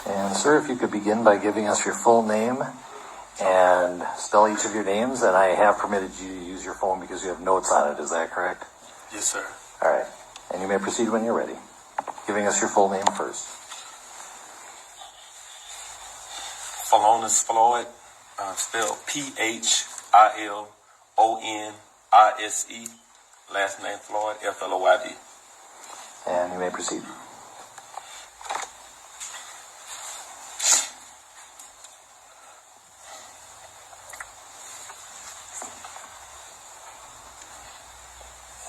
And sir, if you could begin by giving us your full name and spell each of your names, and I have permitted you to use your phone because you have notes on it. Is that correct? Yes, sir. All right. And you may proceed when you're ready. Giving us your full name first. PHILONISE Floyd, spelled Philonise. Last name Floyd, Floyd. And you may proceed.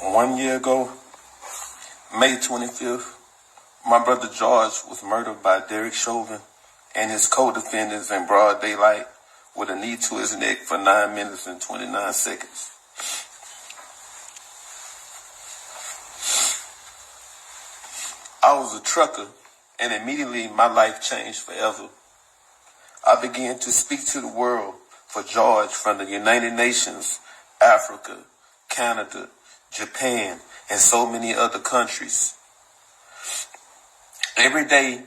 One year ago, May 25th, my brother George was murdered by D.CHAUVIN and his co-defendants in broad daylight with a knee to his neck for 9 minutes and 29 seconds. I was a trucker, and immediately my life changed forever. I began to speak to the world for George from the United Nations, Africa, Canada, Japan, and so many other countries. Every day,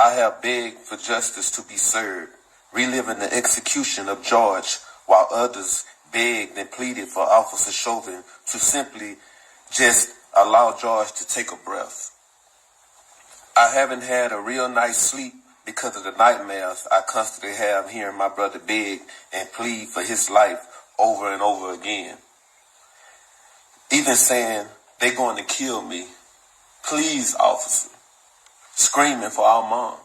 I have begged for justice to be served, reliving the execution of George, while others begged and pleaded for Officer Chauvin to simply just allow George to take a breath. I haven't had a real night's sleep because of the nightmares I constantly have hearing my brother beg and plead for his life over and over again. Even saying, "They're going to kill me. Please, officer." Screaming for our mom.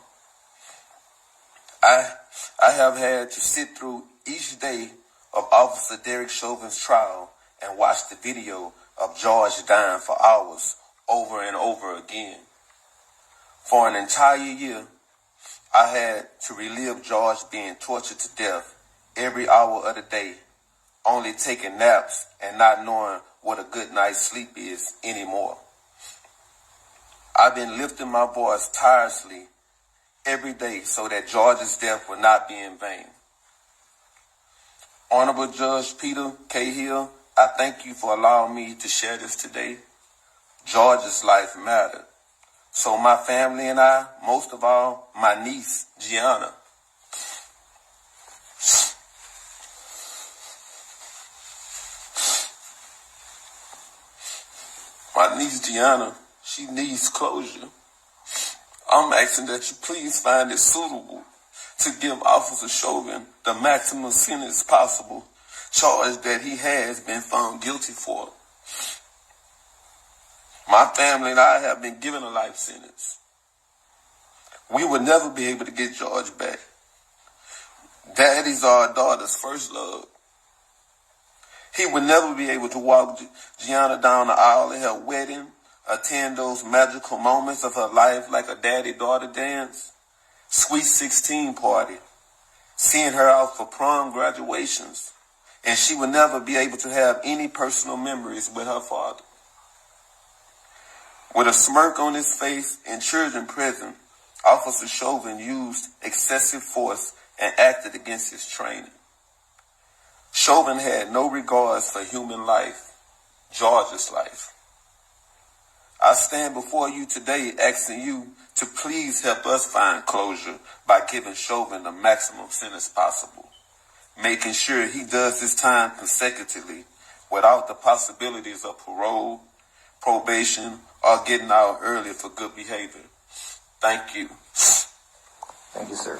I have had to sit through each day of Officer Derek Chauvin's trial and watch the video of George dying for hours over and over again. For an entire year, I had to relive George being tortured to death every hour of the day, only taking naps and not knowing what a good night's sleep is anymore. I've been lifting my voice tirelessly every day so that George's death will not be in vain. Honorable Judge Peter K. Hill, I thank you for allowing me to share this today. George's life mattered. So my family and I, most of all, my niece, Gianna, she needs closure. I'm asking that you please find it suitable to give Officer Chauvin the maximum sentence possible, charge that he has been found guilty for. My family and I have been given a life sentence. We will never be able to get George back. Daddy's our daughter's first love. He would never be able to walk Gianna down the aisle at her wedding, attend those magical moments of her life like a daddy-daughter dance, sweet 16 party, seeing her out for prom graduations, and she would never be able to have any personal memories with her father. With a smirk on his face and children present, Officer Chauvin used excessive force and acted against his training. Chauvin had no regards for human life, George's life. I stand before you today asking you to please help us find closure by giving Chauvin the maximum sentence possible, making sure he does his time consecutively without the possibilities of parole, probation, or getting out early for good behavior. Thank you. Thank you, sir.